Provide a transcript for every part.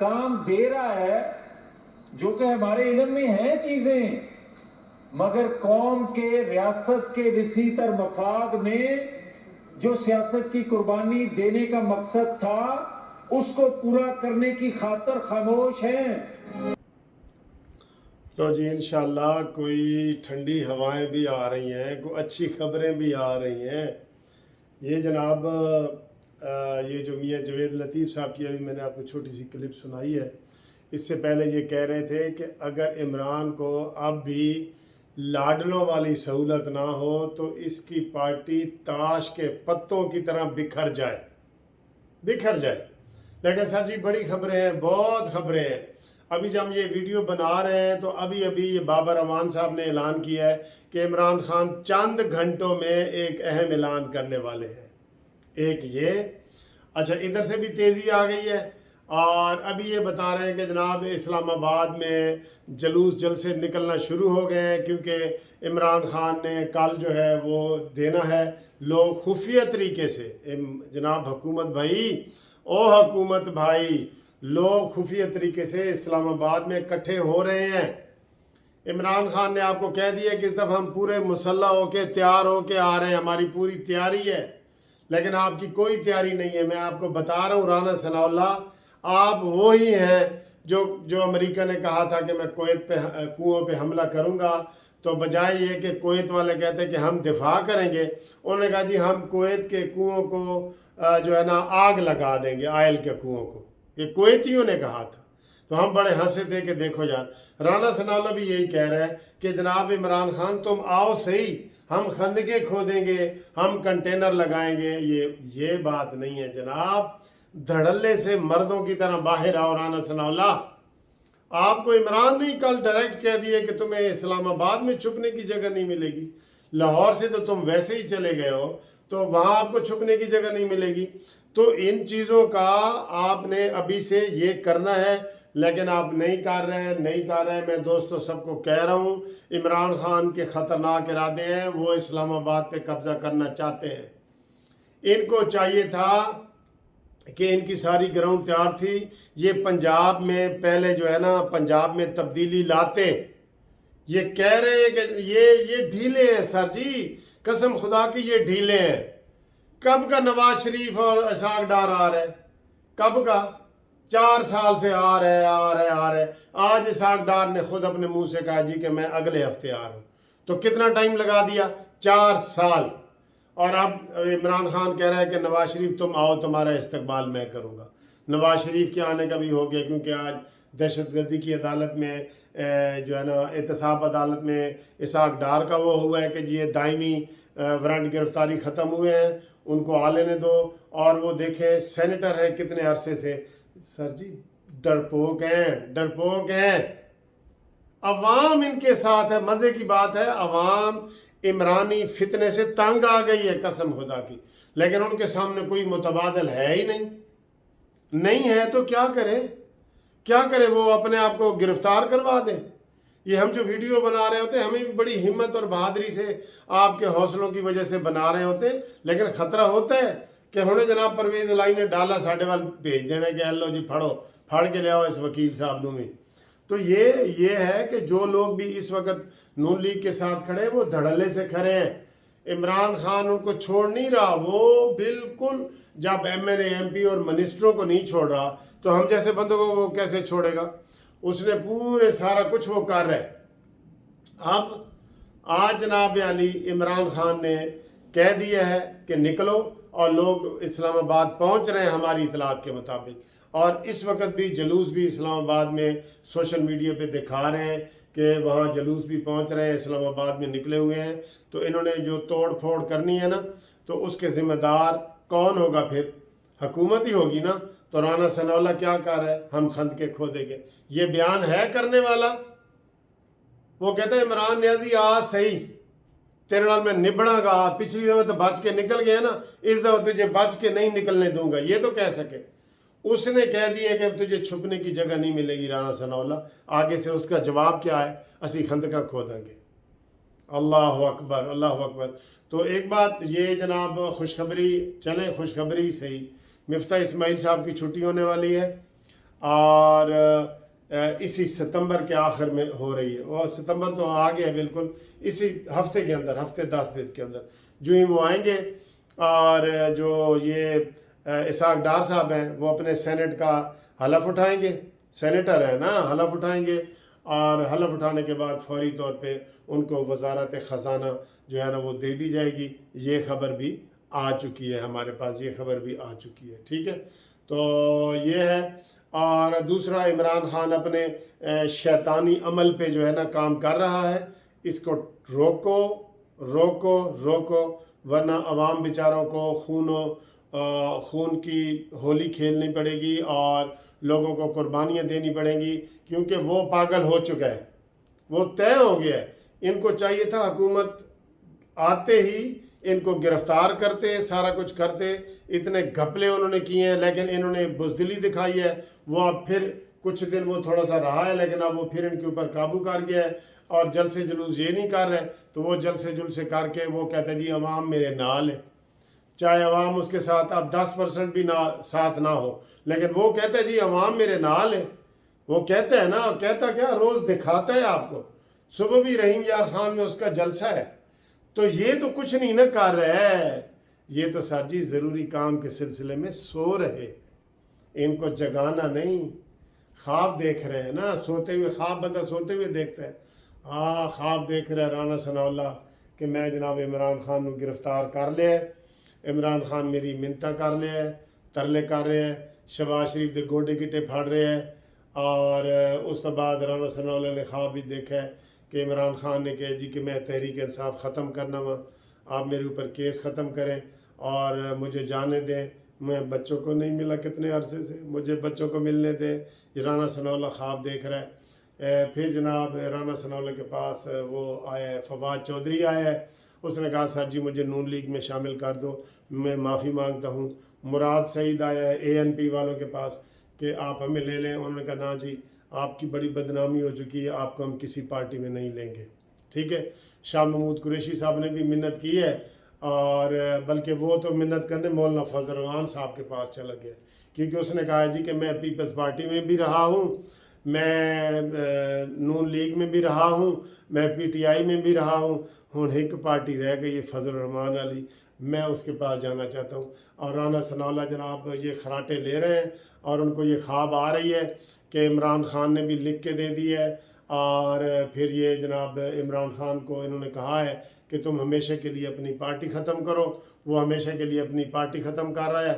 کام دے رہا ہے جو کہ ہمارے علم میں ہیں چیزیں، مگر قوم کے ریاست کے وسیع تر مفاد میں جو سیاست کی قربانی دینے کا مقصد تھا اس کو پورا کرنے کی خاطر خاموش ہیں۔ لو جی انشاءاللہ کوئی ٹھنڈی ہوائیں بھی آ رہی ہیں، کوئی اچھی خبریں بھی آ رہی ہیں۔ یہ جناب یہ جو میاں جوید لطیف صاحب کی ابھی میں نے آپ کو چھوٹی سی کلپ سنائی ہے، اس سے پہلے یہ کہہ رہے تھے کہ اگر عمران کو اب بھی لاڈلوں والی سہولت نہ ہو تو اس کی پارٹی تاش کے پتوں کی طرح بکھر جائے۔ لیکن سر جی بڑی خبریں ہیں، بہت خبریں ہیں۔ ابھی جب ہم یہ ویڈیو بنا رہے ہیں تو ابھی یہ بابر امان صاحب نے اعلان کیا ہے کہ عمران خان چند گھنٹوں میں ایک اہم اعلان کرنے والے ہیں۔ ایک یہ اچھا ادھر سے بھی تیزی آ گئی ہے، اور ابھی یہ بتا رہے ہیں کہ جناب اسلام آباد میں جلوس جلسے نکلنا شروع ہو گئے ہیں، کیونکہ عمران خان نے کل جو ہے وہ دینا ہے۔ لوگ خفیہ طریقے سے جناب حکومت بھائی لوگ خفیہ طریقے سے اسلام آباد میں اکٹھے ہو رہے ہیں۔ عمران خان نے آپ کو کہہ دیا کہ اس دفعہ ہم پورے مسلح ہو کے تیار ہو کے آ رہے ہیں، ہماری پوری تیاری ہے، لیکن آپ کی کوئی تیاری نہیں ہے۔ میں آپ کو بتا رہا ہوں رانا ثناء اللہ، آپ وہی ہیں جو امریکہ نے کہا تھا کہ میں کویت پہ کنوؤں پہ حملہ کروں گا، تو بجائے یہ کہ کویت والے کہتے ہیں کہ ہم دفاع کریں گے، انہوں نے کہا جی ہم کویت کے کنوؤں کو جو ہے نا آگ لگا دیں گے، آئل کے کنوؤں کو۔ یہ کویتیوں نے کہا تھا، تو ہم بڑے ہنسے تھے کہ دیکھو یار رانا ثناء اللہ بھی یہی کہہ رہا ہے کہ جناب عمران خان تم آؤ صحیح، ہم خندقیں کھودیں گے، ہم کنٹینر لگائیں گے۔ یہ بات نہیں ہے جناب، دھڑلے سے مردوں کی طرح باہر آؤ رانا ثناء اللہ۔ آپ کو عمران نے کل ڈائریکٹ کہہ دیا کہ تمہیں اسلام آباد میں چھپنے کی جگہ نہیں ملے گی، لاہور سے تو تم ویسے ہی چلے گئے ہو، تو وہاں آپ کو چھپنے کی جگہ نہیں ملے گی۔ تو ان چیزوں کا آپ نے ابھی سے یہ کرنا ہے، لیکن آپ نہیں کر رہے ہیں۔ میں دوستو سب کو کہہ رہا ہوں، عمران خان کے خطرناک ارادے ہیں، وہ اسلام آباد پہ قبضہ کرنا چاہتے ہیں۔ ان کو چاہیے تھا کہ ان کی ساری گراؤنڈ تیار تھی، یہ پنجاب میں پہلے جو ہے نا پنجاب میں تبدیلی لاتے۔ یہ کہہ رہے ہیں کہ یہ ڈھیلے ہیں سر جی، قسم خدا کی یہ ڈھیلے ہیں۔ کب کا نواز شریف اور اسحاق ڈار آ رہے، کب کا 4 سال سے آ رہے۔ آج اسحاق ڈار نے خود اپنے منہ سے کہا جی کہ میں اگلے ہفتے آ رہا ہوں، تو کتنا ٹائم لگا دیا؟ 4 سال۔ اور اب عمران خان کہہ رہا ہے کہ نواز شریف تم آؤ، تمہارا استقبال میں کروں گا۔ نواز شریف کے آنے کا بھی ہو گیا، کیونکہ آج دہشت گردی کی عدالت میں جو ہے نا احتساب عدالت میں اسحاق ڈار کا وہ ہوا ہے کہ جی یہ دائمی وارنٹ گرفتاری ختم ہوئے ہیں، ان کو آ لینے دو۔ اور وہ دیکھیں سینیٹر ہیں کتنے عرصے سے، سر جی ڈرپوک ہیں۔ عوام ان کے ساتھ ہے۔ مزے کی بات ہے عوام عمرانی فتنے سے تنگ آ گئی ہے قسم خدا کی، لیکن ان کے سامنے کوئی متبادل ہے ہی نہیں ہے تو کیا کرے وہ اپنے آپ کو گرفتار کروا دیں۔ یہ ہم جو ویڈیو بنا رہے ہوتے ہیں ہمیں بھی بڑی ہمت اور بہادری سے آپ کے حوصلوں کی وجہ سے بنا رہے ہوتے ہیں، لیکن خطرہ ہوتا ہے کہ ہمیں جناب پرویز الہی نے ڈالا ساڈے وال بھیج دینے کہ لو جی پھڑ کے لے آؤ اس وکیل صاحب میں۔ تو یہ ہے کہ جو لوگ بھی اس وقت نون لیگ کے ساتھ کھڑے ہیں وہ دھڑلے سے کھڑے ہیں۔ عمران خان ان کو چھوڑ نہیں رہا، وہ بالکل جب M N A M P اور منسٹروں کو نہیں چھوڑ رہا تو ہم جیسے بندوں کو وہ کیسے چھوڑے گا؟ اس نے پورے سارا کچھ وہ کر رہا ہے۔ اب آج جناب علی عمران خان نے کہہ دیا ہے کہ نکلو، اور لوگ اسلام آباد پہنچ رہے ہیں ہماری اطلاعات کے مطابق، اور اس وقت بھی جلوس بھی اسلام آباد میں سوشل میڈیا پہ دکھا رہے ہیں کہ وہاں جلوس بھی پہنچ رہے ہیں، اسلام آباد میں نکلے ہوئے ہیں۔ تو انہوں نے جو توڑ پھوڑ کرنی ہے نا، تو اس کے ذمہ دار کون ہوگا؟ پھر حکومت ہی ہوگی نا۔ تو رانا ثناء اللہ کیا کر رہا ہے؟ ہم خندقیں کھودیں گے۔ یہ بیان ہے کرنے والا؟ وہ کہتا ہے عمران نیازی آ صحیح، تیرے نال میں نبڑا گا، پچھلی دفعہ تو بچ کے نکل گیا نا، اس دفعہ تجھے بچ کے نہیں نکلنے دوں گا، یہ تو کہہ سکے۔ اس نے کہہ دیا کہ تجھے چھپنے کی جگہ نہیں ملے گی رانا ثناء اللہ۔ آگے سے اس کا جواب کیا ہے؟ اسی خندقہ کھودیں گے۔ اللہ اکبر، اللہ اکبر۔ تو ایک بات یہ جناب خوشخبری، چلیں خوشخبری صحیح، مفتاح اسماعیل صاحب کی چھٹی ہونے والی ہے۔ اور اسی ستمبر کے آخر میں ہو رہی ہے، اور ستمبر تو آ گیا بالکل، اسی ہفتے کے اندر، ہفتے 10 دن کے اندر جو ہی وہ آئیں گے، اور جو یہ اسحاق ڈار صاحب ہیں وہ اپنے سینٹ کا حلف اٹھائیں گے، سینیٹر ہے نا، حلف اٹھائیں گے، اور حلف اٹھانے کے بعد فوری طور پہ ان کو وزارت خزانہ جو ہے نا وہ دے دی جائے گی۔ یہ خبر بھی آ چکی ہے ہمارے پاس، یہ خبر بھی آ چکی ہے، ٹھیک ہے۔ تو یہ ہے۔ اور دوسرا، عمران خان اپنے شیطانی عمل پہ جو ہے نا کام کر رہا ہے، اس کو روکو روکو روکو، ورنہ عوام بیچاروں کو خون کی ہولی کھیلنی پڑے گی اور لوگوں کو قربانیاں دینی پڑیں گی، کیونکہ وہ پاگل ہو چکا ہے، وہ طے ہو گیا ہے۔ ان کو چاہیے تھا حکومت آتے ہی ان کو گرفتار کرتے، سارا کچھ کرتے، اتنے گھپلے انہوں نے کیے ہیں، لیکن انہوں نے بزدلی دکھائی ہے۔ وہ اب پھر کچھ دن وہ تھوڑا سا رہا ہے، لیکن اب وہ پھر ان کے اوپر قابو کر گیا ہے، اور جلسے جلوس یہ نہیں کر رہے، تو وہ جلسے جلسے کر کے وہ کہتے ہیں جی عوام میرے نال ہے، چاہے عوام اس کے ساتھ اب 10% بھی ساتھ نہ ہو، لیکن وہ کہتے ہیں جی عوام میرے نال ہے۔ وہ کہتے ہیں نا، کہتا کیا، روز دکھاتا ہے آپ کو، صبح بھی رحیم یار خان میں اس کا جلسہ ہے، تو یہ تو کچھ نہیں نہ کر رہے، یہ تو سر جی ضروری کام کے سلسلے میں سو رہے، ان کو جگانا نہیں، خواب دیکھ رہے ہیں نا، سوتے ہوئے خواب بندہ سوتے ہوئے دیکھتا ہے۔ خواب دیکھ رہے رانا ثناء اللہ کہ میں جناب عمران خان کو گرفتار کر لیا، عمران خان میری منتیں کر لیا، ترلے کر رہے ہیں، شہباز شریف دے گوڈے گٹے پھاڑ رہے ہیں، اور اس کے بعد رانا ثناء اللہ نے خواب بھی دیکھا ہے کہ عمران خان نے کہا جی کہ میں تحریک انصاف ختم کرنا وا، آپ میرے اوپر کیس ختم کریں اور مجھے جانے دیں، میں بچوں کو نہیں ملا کتنے عرصے سے، مجھے بچوں کو ملنے دیں۔ یہ رانا ثناء اللہ خواب دیکھ رہا ہے۔ پھر جناب رانا ثناء اللہ کے پاس وہ آیا ہے، فواد چودھری آیا ہے، اس نے کہا سر جی مجھے نون لیگ میں شامل کر دو، میں معافی مانگتا ہوں۔ مراد سعید آیا ہے ANP والوں کے پاس کہ آپ ہمیں لے لیں، انہوں نے کہا نا جی آپ کی بڑی بدنامی ہو چکی ہے، آپ کو ہم کسی پارٹی میں نہیں لیں گے، ٹھیک ہے۔ شاہ محمود قریشی صاحب نے بھی منت کی ہے، اور بلکہ وہ تو منت کرنے مولانا فضل الرحمان صاحب کے پاس چلا گیا، کیونکہ اس نے کہا جی کہ میں پیپلز پارٹی میں بھی رہا ہوں، میں نون لیگ میں بھی رہا ہوں، میں PTI میں بھی رہا ہوں، ہوں ایک پارٹی رہ گئی ہے فضل الرحمان علی، میں اس کے پاس جانا چاہتا ہوں۔ اور رانا ثناء اللہ جناب یہ خراٹے لے رہے ہیں، اور ان کو یہ خواب آ رہی ہے کہ عمران خان نے بھی لکھ کے دے دی ہے، اور پھر یہ جناب عمران خان کو انہوں نے کہا ہے کہ تم ہمیشہ کے لیے اپنی پارٹی ختم کرو، وہ ہمیشہ کے لیے اپنی پارٹی ختم کر رہا ہے،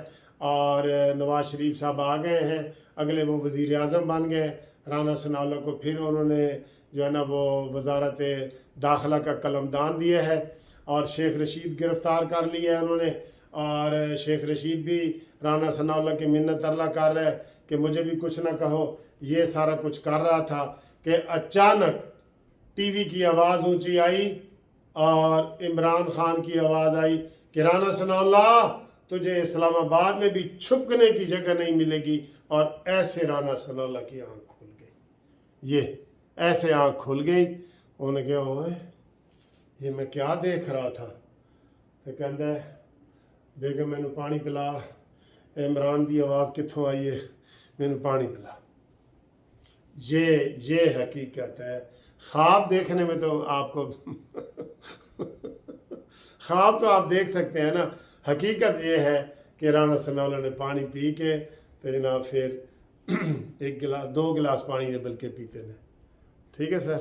اور نواز شریف صاحب آ گئے ہیں، اگلے وہ وزیر اعظم بن گئے۔ رانا ثناء اللہ کو پھر انہوں نے جو ہے نا وہ وزارت داخلہ کا قلمدان دیا ہے، اور شیخ رشید گرفتار کر لیا ہے انہوں نے، اور شیخ رشید بھی رانا ثناء اللہ کی منت اللہ کر رہا ہے کہ مجھے بھی کچھ نہ کہو۔ یہ سارا کچھ کر رہا تھا کہ اچانک ٹی وی کی آواز اونچی آئی، اور عمران خان کی آواز آئی کہ رانا ثناء اللہ تجھے اسلام آباد میں بھی چھپکنے کی جگہ نہیں ملے گی، اور ایسے رانا ثناء اللہ کی آنکھ کھل گئی، یہ ایسے آنکھ کھل گئی، انہوں نے کہا اوئے یہ میں کیا دیکھ رہا تھا، تو کہتا ہے دیکھو میں نے پانی پلا، عمران دی آواز کتوں آئی ہے، میں نے پانی پلا۔ یہ حقیقت ہے۔ خواب دیکھنے میں تو آپ کو خواب تو آپ دیکھ سکتے ہیں نا، حقیقت یہ ہے کہ رانا ثناء اللہ نے پانی پی کے تو جناب پھر 2 گلاس پانی بلکہ پیتے ہیں، ٹھیک ہے سر۔